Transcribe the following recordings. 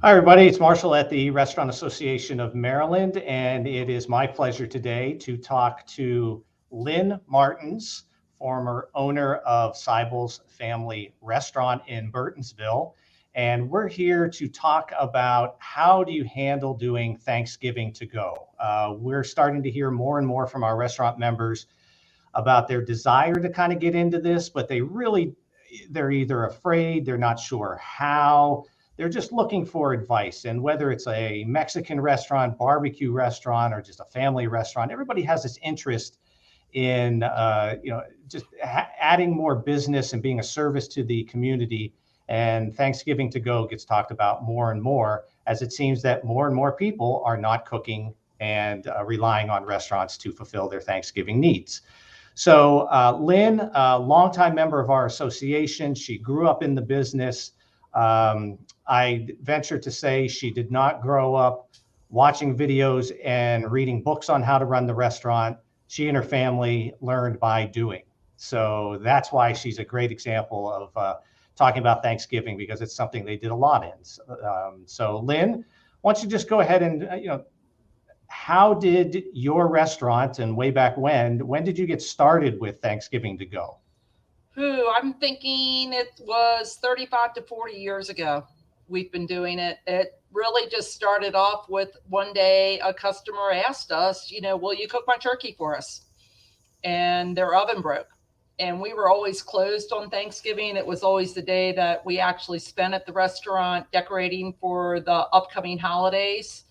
Hi, everybody. It's Marshall at the Restaurant Association of Maryland, and it is my pleasure today to talk to Lynn Martins, former owner of Seibel's Family Restaurant in Burtonsville. And we're here to talk about how do you handle doing Thanksgiving to go. We're starting to hear more and more from our restaurant members about their desire to kind of get into this, but they're either afraid, they're not sure how, they're just looking for advice. And whether it's a Mexican restaurant, barbecue restaurant, or just a family restaurant, everybody has this interest in just adding more business and being a service to the community. And Thanksgiving to go gets talked about more and more, as it seems that more and more people are not cooking and relying on restaurants to fulfill their Thanksgiving needs. So Lynn, a longtime member of our association, she grew up in the business. I venture to say she did not grow up watching videos and reading books on how to run the restaurant. She and her family learned by doing. So that's why she's a great example of talking about Thanksgiving, because it's something they did a lot in. So Lynn, why don't you just go ahead and, how did your restaurant, and way back when did you get started with Thanksgiving to go? I'm thinking it was 35 to 40 years ago. We've been doing it. It really just started off with one day a customer asked us, will you cook my turkey for us? And their oven broke. And we were always closed on Thanksgiving. It was always the day that we actually spent at the restaurant decorating for the upcoming holidays.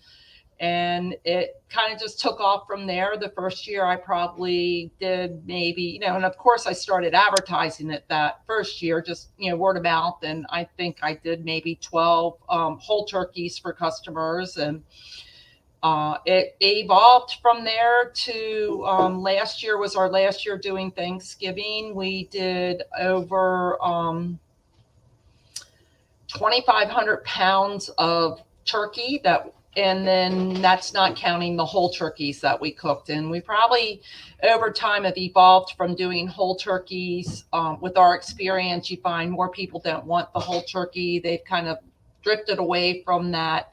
And it kind of just took off from there. The first year I probably did maybe, and of course I started advertising it that first year, just, word of mouth. And I think I did maybe 12 whole turkeys for customers. And it evolved from there to last year was our last year doing Thanksgiving. We did over 2,500 pounds of turkey and then that's not counting the whole turkeys that we cooked. And we probably over time have evolved from doing whole turkeys. With our experience, you find more people don't want the whole turkey. They've kind of drifted away from that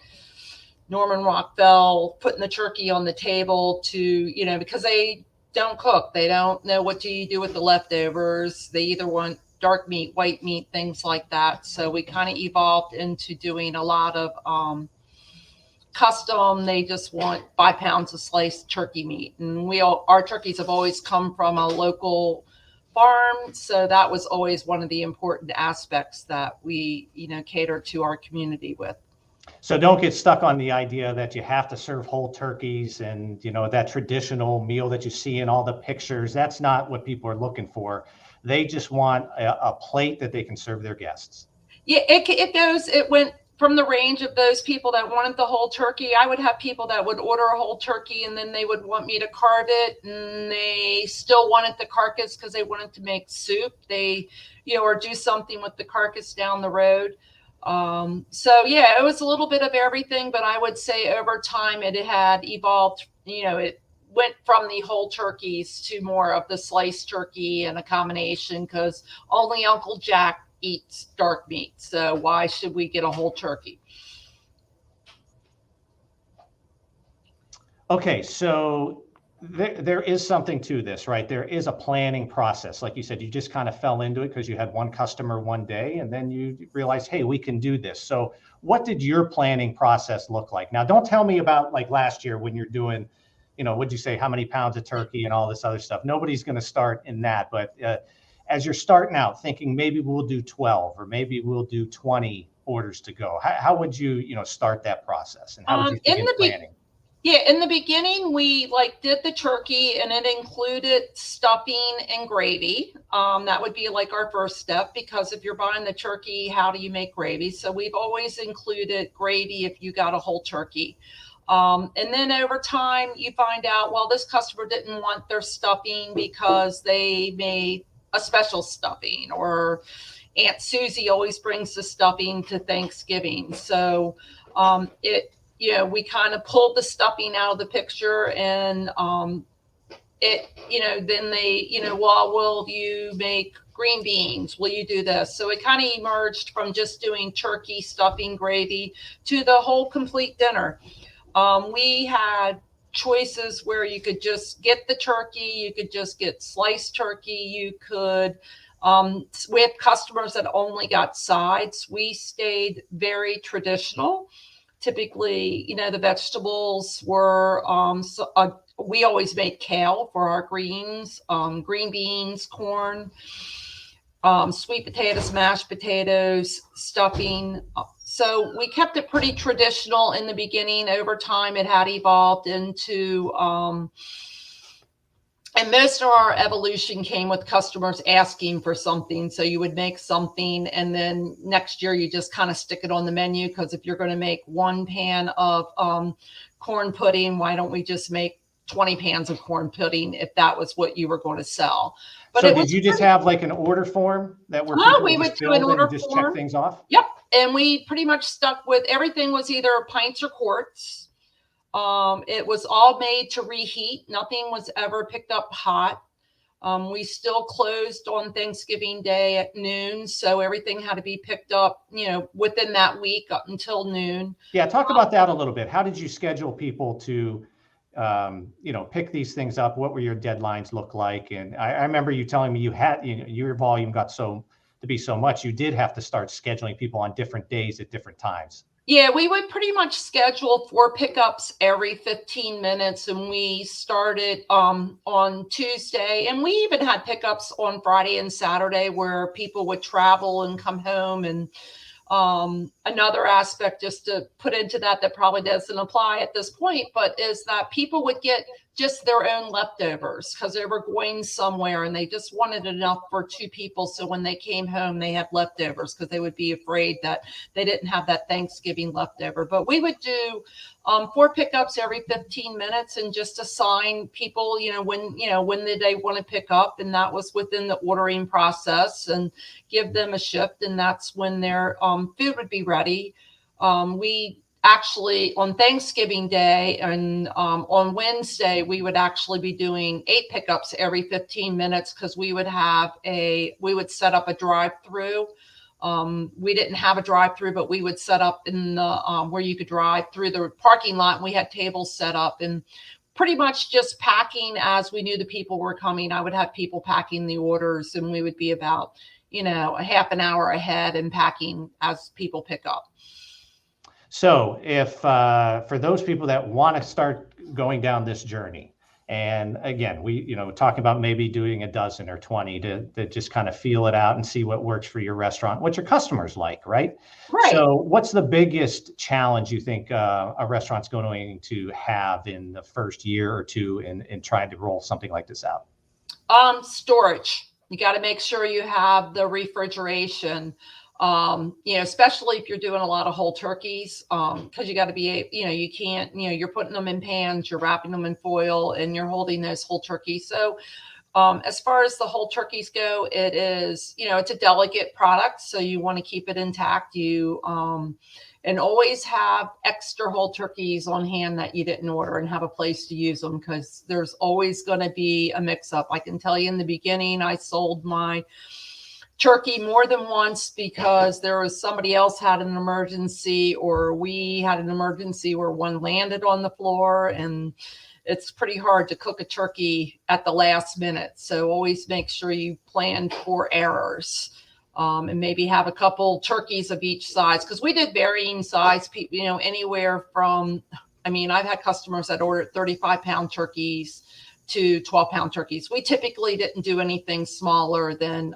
Norman Rockwell putting the turkey on the table to, because they don't cook. They don't know what do you do with the leftovers. They either want dark meat, white meat, things like that. So we kind of evolved into doing a lot of custom. They just want 5 pounds of sliced turkey meat, and our turkeys have always come from a local farm, so that was always one of the important aspects that we cater to our community with. So don't get stuck on the idea that you have to serve whole turkeys and that traditional meal that you see in all the pictures. That's not what people are looking for. They just want a plate that they can serve their guests. Yeah, it went from the range of those people that wanted the whole turkey. I would have people that would order a whole turkey and then they would want me to carve it, and they still wanted the carcass because they wanted to make soup. They, or do something with the carcass down the road. So yeah, it was a little bit of everything, but I would say over time it had evolved. It went from the whole turkeys to more of the sliced turkey and a combination, because only Uncle Jack eats dark meat, so why should we get a whole turkey? Okay, so there is something to this, right? There is a planning process. Like you said, you just kind of fell into it because you had one customer one day, and then you realized, hey, we can do this. So what did your planning process look like? Now, don't tell me about like last year when you're doing, what'd you say, how many pounds of turkey and all this other stuff. Nobody's going to start in that, but as you're starting out thinking maybe we'll do 12 or maybe we'll do 20 orders to go, how would you, start that process, and how would you begin planning? Yeah, in the beginning, we did the turkey, and it included stuffing and gravy. That would be like our first step, because if you're buying the turkey, how do you make gravy? So we've always included gravy if you got a whole turkey. And then over time, you find out, well, this customer didn't want their stuffing because they made a special stuffing, or Aunt Susie always brings the stuffing to Thanksgiving. So we kind of pulled the stuffing out of the picture and then they, well, will you make green beans? Will you do this? So it kind of emerged from just doing turkey, stuffing, gravy to the whole complete dinner. We had choices where you could just get the turkey, you could just get sliced turkey, you could. We had customers that only got sides. We stayed very traditional. Typically, the vegetables were we always made kale for our greens, green beans, corn, sweet potatoes, mashed potatoes, stuffing. So we kept it pretty traditional in the beginning. Over time, it had evolved into, and most of our evolution came with customers asking for something. So you would make something, and then next year you just kind of stick it on the menu, because if you're going to make one pan of corn pudding, why don't we just make 20 pans of corn pudding if that was what you were going to sell? But so did you just have like an order form that where people we would would just do an build order and just form. check things off? Yep. And we pretty much stuck with everything was either pints or quarts. It was all made to reheat. Nothing was ever picked up hot. We still closed on Thanksgiving Day at noon, so everything had to be picked up, within that week up until noon. Yeah, talk about that a little bit. How did you schedule people to, pick these things up? What were your deadlines look like? And I remember you telling me you had, your volume got to be so much, you did have to start scheduling people on different days at different times. Yeah, we would pretty much schedule 4 pickups every 15 minutes, and we started on Tuesday, and we even had pickups on Friday and Saturday where people would travel and come home. And another aspect just to put into that probably doesn't apply at this point, but is that people would get just their own leftovers because they were going somewhere and they just wanted enough for 2 people. So when they came home, they had leftovers because they would be afraid that they didn't have that Thanksgiving leftover. But we would do 4 pickups every 15 minutes and just assign people, when they want to pick up. And that was within the ordering process, and give them a shift. And that's when their food would be ready. We actually on Thanksgiving Day and on Wednesday, we would actually be doing 8 pickups every 15 minutes because we would set up a drive-through. We didn't have a drive-through, but we would set up in the where you could drive through the parking lot, and we had tables set up and pretty much just packing as we knew the people were coming. I would have people packing the orders, and we would be about, a half an hour ahead and packing as people pick up. So if for those people that want to start going down this journey, and again, we, talking about maybe doing a dozen or 20 to just kind of feel it out and see what works for your restaurant, what your customers like, right? Right. So what's the biggest challenge you think a restaurant's going to have in the first year or two in trying to roll something like this out? Storage. You got to make sure you have the refrigeration. Especially if you're doing a lot of whole turkeys, because you got to be, you can't, you're putting them in pans, you're wrapping them in foil, and you're holding those whole turkeys. So, as far as the whole turkeys go, it is, it's a delicate product, so you want to keep it intact. And always have extra whole turkeys on hand that you didn't order and have a place to use them, because there's always going to be a mix up. I can tell you in the beginning, I sold my turkey more than once because there was somebody else had an emergency, or we had an emergency where one landed on the floor, and it's pretty hard to cook a turkey at the last minute. So always make sure you plan for errors, and maybe have a couple turkeys of each size, because we did varying size, anywhere from, I've had customers that ordered 35-pound turkeys to 12-pound turkeys. We typically didn't do anything smaller than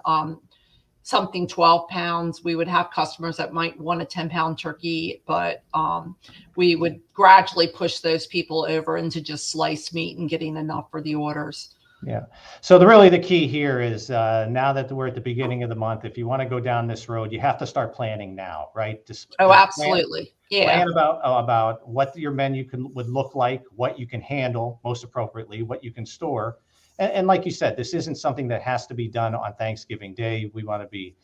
something 12 pounds. We would have customers that might want a 10-pound turkey, but we would gradually push those people over into just sliced meat and getting enough for the orders. Yeah. So the key here is now that we're at the beginning of the month, if you want to go down this road, you have to start planning now, right? Absolutely. Plan about what your menu would look like, what you can handle most appropriately, what you can store. And like you said, this isn't something that has to be done on Thanksgiving Day. We want to be,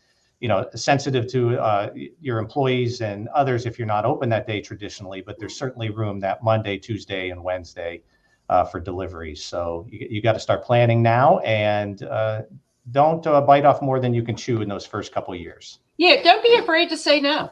sensitive to your employees and others if you're not open that day traditionally, but there's certainly room that Monday, Tuesday, and Wednesday for deliveries. So you got to start planning now, and don't bite off more than you can chew in those first couple of years. Yeah, don't be afraid to say no.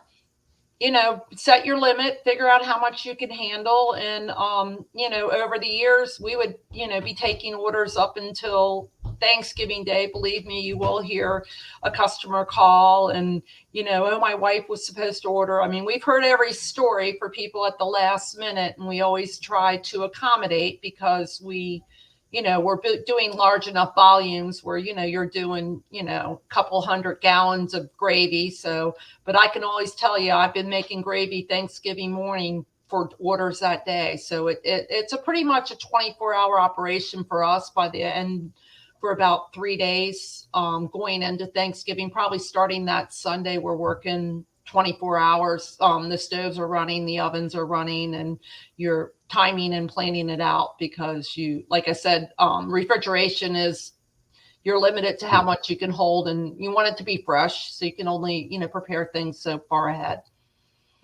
Set your limit, figure out how much you can handle. And, over the years, we would, be taking orders up until Thanksgiving Day. Believe me, you will hear a customer call and, oh, my wife was supposed to order. I mean, we've heard every story for people at the last minute, and we always try to accommodate because we're doing large enough volumes where, you're doing, a couple 100 gallons of gravy. So, but I can always tell you, I've been making gravy Thanksgiving morning for orders that day. So it's a pretty much a 24-hour operation for us by the end, for about 3 days, going into Thanksgiving, probably starting that Sunday. We're working 24 hours. The stoves are running, the ovens are running, and you're timing and planning it out because like I said, refrigeration you're limited to how much you can hold, and you want it to be fresh. So you can only, prepare things so far ahead.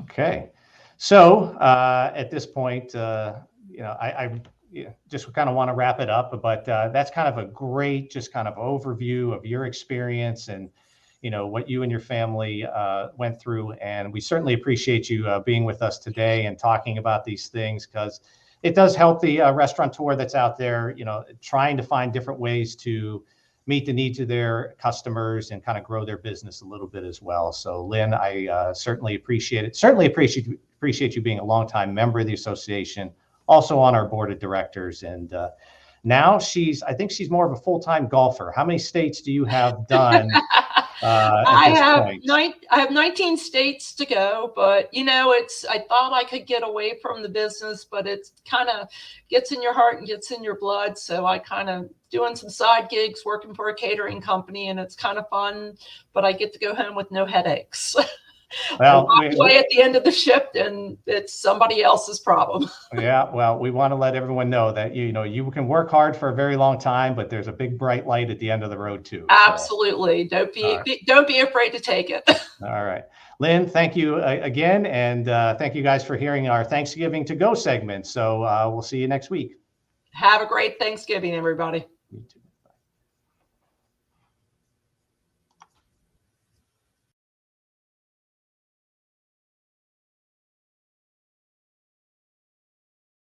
Okay. So at this point, I just kind of want to wrap it up, but that's kind of a great, just kind of overview of your experience and, what you and your family went through. And we certainly appreciate you being with us today and talking about these things, because it does help the restaurateur that's out there, trying to find different ways to meet the needs of their customers and kind of grow their business a little bit as well. So Lynn, I certainly appreciate it. Certainly appreciate you being a longtime member of the association, also on our board of directors. And now I think she's more of a full-time golfer. How many states do you have done? I have 19 states to go, but I thought I could get away from the business, but it's kind of gets in your heart and gets in your blood. So I kind of doing some side gigs, working for a catering company, and it's kind of fun, but I get to go home with no headaches. Well, walk away at the end of the shift, and it's somebody else's problem. Yeah, well, we want to let everyone know that you can work hard for a very long time, but there's a big bright light at the end of the road too. Absolutely, so. Don't be afraid to take it. All right, Lynn, thank you again, and thank you guys for hearing our Thanksgiving to Go segment. So we'll see you next week. Have a great Thanksgiving, everybody. You too.